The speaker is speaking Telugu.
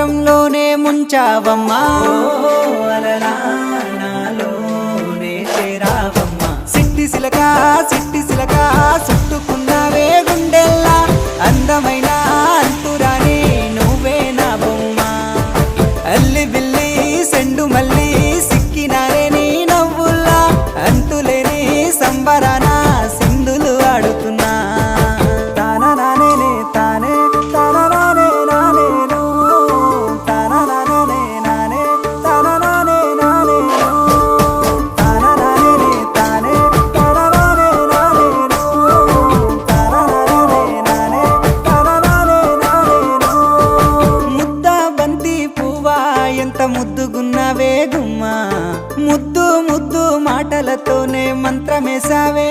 సముద్రంలోనే ముంచావమ్మా అలలా నాలోనే చేరావమ్మా సిట్టి సిలక చుట్టుకున్నావే గుండెల్లా అందమైన అంతురాని నువ్వే నా బొమ్మ అల్లి బిల్లి సెండు మల్లి సిక్కినారే నీ నవ్వుల్లా అంతులేని సంబరాన సింధులు ఆడుతున్నా తానా నానే తానే తానా నానే నానేను తానా నానే నానే తానా నానే నానేను తానా నానే తానే తానా నానే నానేను తానా నానే నానే తానా నానే నానేను ముద్ద బంతి పువ్వా ఎంత ముద్దుగున్నావే గుమ్మా ముద్దు ముద్దు మాటలతోనే మంత్రమేసావే